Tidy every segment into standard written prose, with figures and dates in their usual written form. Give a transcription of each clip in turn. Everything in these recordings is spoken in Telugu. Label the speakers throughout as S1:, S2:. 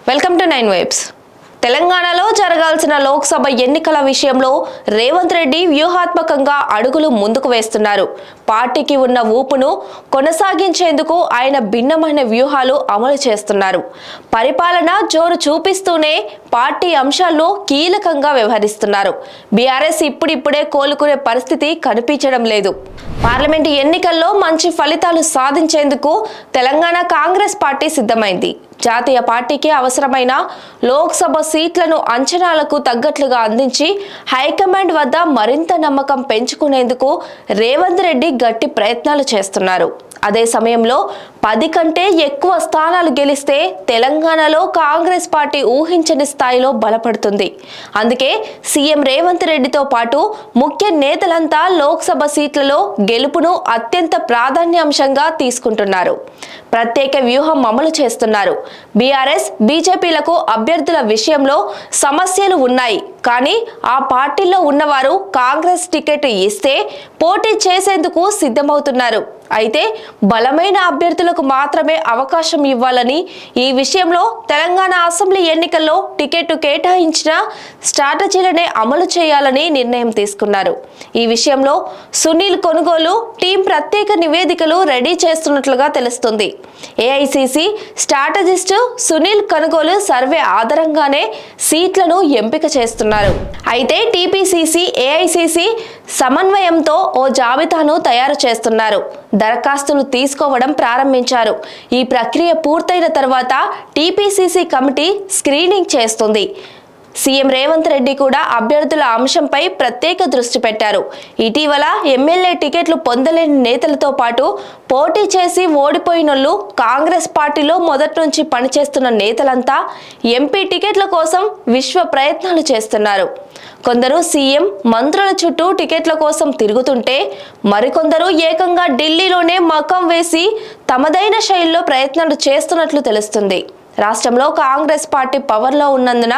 S1: Welcome to 9 vibes. తెలంగాణలో జరగాల్సిన లోక్సభ ఎన్నికల విషయంలో రేవంత్ రెడ్డి వ్యూహాత్మకంగా అడుగులు ముందుకు వేస్తున్నారు. పార్టీకి ఉన్న ఊపును కొనసాగించేందుకు ఆయన భిన్నమైన వ్యూహాలు అమలు చేస్తున్నారు. పరిపాలన జోరు చూపిస్తూనే పార్టీ అంశాల్లో కీలకంగా వ్యవహరిస్తున్నారు. బీఆర్ఎస్ ఇప్పుడిప్పుడే కోలుకునే పరిస్థితి కనిపించడం లేదు. పార్లమెంటు ఎన్నికల్లో మంచి ఫలితాలు సాధించేందుకు తెలంగాణ కాంగ్రెస్ పార్టీ సిద్ధమైంది. జాతీయ పార్టీకి అవసరమైన లోక్సభ సీట్లను అంచనాలకు తగ్గట్లుగా అందించి హైకమాండ్ వద్ద మరింత నమ్మకం పెంచుకునేందుకు రేవంత్ రెడ్డి గట్టి ప్రయత్నాలు చేస్తున్నారు. అదే సమయంలో 10 కంటే ఎక్కువ స్థానాలు గెలిస్తే తెలంగాణలో కాంగ్రెస్ పార్టీ ఊహించని స్థాయిలో బలపడుతుంది. అందుకే సీఎం రేవంత్ రెడ్డితో పాటు ముఖ్య నేతలంతా లోక్సభ సీట్లలో గెలుపును అత్యంత ప్రాధాన్యాంశంగా తీసుకుంటున్నారు. ప్రత్యేక వ్యూహం అమలు చేస్తున్నారు. బీఆర్ఎస్ బీజేపీలకు అభ్యర్థుల విషయంలో సమస్యలు ఉన్నాయి. కానీ ఆ పార్టీలో ఉన్నవారు కాంగ్రెస్ టికెట్ ఇస్తే పోటీ చేసేందుకు సిద్ధమవుతున్నారు. అయితే బలమైన అభ్యర్థులకు మాత్రమే అవకాశం ఇవ్వాలని, ఈ విషయంలో తెలంగాణ అసెంబ్లీ ఎన్నికల్లో టికెట్ కేటాయించిన స్ట్రాటజీలనే అమలు చేయాలని నిర్ణయం తీసుకున్నారు. ఈ విషయంలో సునీల్ కొనుగోలు టీం ప్రత్యేక నివేదికలు రెడీ చేస్తున్నట్లుగా తెలుస్తుంది. ఏఐసిసి స్ట్రాటజిస్ట్ సునీల్ కొనుగోలు సర్వే ఆధారంగానే సీట్లను ఎంపిక చేస్తున్నారు. అయితే టీపీసీసీ ఏఐసిసి సమన్వయంతో ఓ జాబితాను తయారు చేస్తున్నారు. దరఖాస్తులు తీసుకోవడం ప్రారంభించారు. ఈ ప్రక్రియ పూర్తయిన తర్వాత టీపీసీసీ కమిటీ స్క్రీనింగ్ చేస్తుంది. సీఎం రేవంత్ రెడ్డి కూడా అభ్యర్థుల అంశంపై ప్రత్యేక దృష్టి పెట్టారు. ఇటీవల ఎమ్మెల్యే టికెట్లు పొందలేని నేతలతో పాటు పోటీ చేసి ఓడిపోయినోళ్ళు, కాంగ్రెస్ పార్టీలో మొదటి నుంచి పనిచేస్తున్న నేతలంతా ఎంపీ టికెట్ల కోసం విశ్వ ప్రయత్నాలు చేస్తున్నారు. కొందరు సీఎం మంత్రుల చుట్టూ టికెట్ల కోసం తిరుగుతుంటే మరికొందరు ఏకంగా ఢిల్లీలోనే మకాం వేసి తమదైన శైలిలో ప్రయత్నాలు చేస్తున్నట్లు తెలుస్తుంది. రాష్ట్రంలో కాంగ్రెస్ పార్టీ పవర్లో ఉన్నందున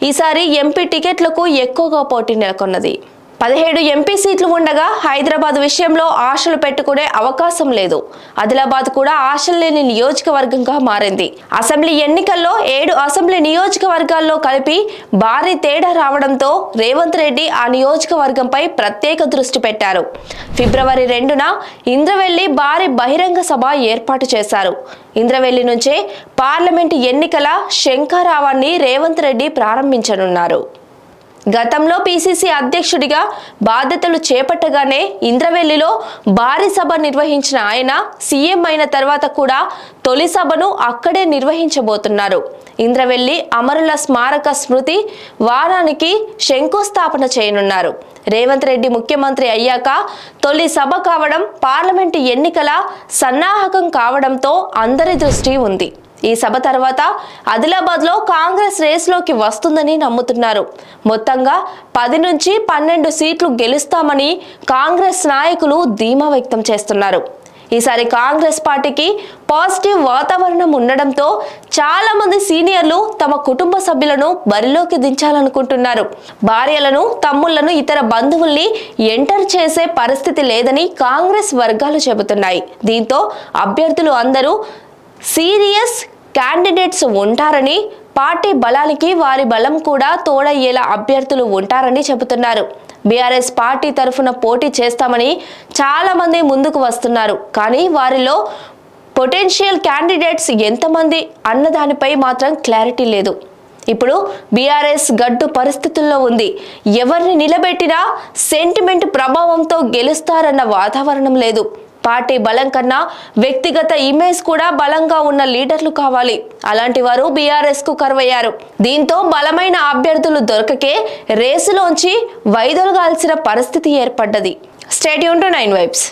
S1: ఈసారి ఎంపీ టికెట్లకు ఎక్కువగా పోటీ నెలకొన్నది. 17 ఎంపీ సీట్లు ఉండగా హైదరాబాద్ విషయంలో ఆశలు పెట్టుకునే అవకాశం లేదు. ఆదిలాబాద్ కూడా ఆశలు లేని నియోజకవర్గంగా మారింది. అసెంబ్లీ ఎన్నికల్లో 7 అసెంబ్లీ నియోజకవర్గాల్లో కలిపి భారీ తేడా రావడంతో రేవంత్ రెడ్డి ఆ నియోజకవర్గంపై ప్రత్యేక దృష్టి పెట్టారు. ఫిబ్రవరి 2న ఇంద్రవెల్లి భారీ బహిరంగ సభ ఏర్పాటు చేశారు. ఇంద్రవెల్లి నుంచే పార్లమెంటు ఎన్నికల శంఖారావాన్ని రేవంత్ రెడ్డి ప్రారంభించనున్నారు. గతంలో పీసీసీ అధ్యక్షుడిగా బాధ్యతలు చేపట్టగానే ఇంద్రవెల్లిలో భారీ సభ నిర్వహించిన ఆయన సీఎం అయిన తర్వాత కూడా తొలి సభను అక్కడే నిర్వహించబోతున్నారు. ఇంద్రవెల్లి అమరుల స్మారక స్మృతి వారానికి శంకుస్థాపన చేయనున్నారు. రేవంత్ రెడ్డి ముఖ్యమంత్రి అయ్యాక తొలి సభ కావడం, పార్లమెంటు ఎన్నికల సన్నాహకం కావడంతో అందరి దృష్టి ఉంది. ఈ సభ తర్వాత ఆదిలాబాద్ లో కాంగ్రెస్ రేసులోకి వస్తుందని నమ్ముతున్నారు. మొత్తంగా 10 నుంచి 12 సీట్లు గెలుస్తామని కాంగ్రెస్ నాయకులు ధీమా వ్యక్తం చేస్తున్నారు. ఈసారి కాంగ్రెస్ పార్టీకి పాజిటివ్ వాతావరణం ఉండడంతో చాలా మంది సీనియర్లు తమ కుటుంబ సభ్యులను బరిలోకి దించాలనుకుంటున్నారు. భార్యలను, తమ్ముళ్లను, ఇతర బంధువుల్ని ఎంటర్ చేసే పరిస్థితి లేదని కాంగ్రెస్ వర్గాలు చెబుతున్నాయి. దీంతో అభ్యర్థులు అందరూ సీరియస్ క్యాండిడేట్స్ ఉంటారని, పార్టీ బలానికి వారి బలం కూడా తోడయ్యేలా అభ్యర్థులు ఉంటారని చెబుతున్నారు. బీఆర్ఎస్ పార్టీ తరఫున పోటీ చేస్తామని చాలా మంది ముందుకు వస్తున్నారు. కానీ వారిలో పొటెన్షియల్ క్యాండిడేట్స్ ఎంతమంది అన్నదానిపై మాత్రం క్లారిటీ లేదు. ఇప్పుడు బీఆర్ఎస్ గడ్డు పరిస్థితుల్లో ఉంది. ఎవరిని నిలబెట్టినా సెంటిమెంట్ ప్రభావంతో గెలుస్తారన్న వాతావరణం లేదు. పార్టీ బలం కన్నా వ్యక్తిగత ఇమేజ్ కూడా బలంగా ఉన్న లీడర్లు కావాలి. అలాంటి వారు బీఆర్ఎస్ కు కరువయ్యారు. దీంతో బలమైన అభ్యర్థులు దొరకకే రేసులోంచి వైదొలగాల్సిన పరిస్థితి ఏర్పడ్డది. Stay tune to 9 vibes.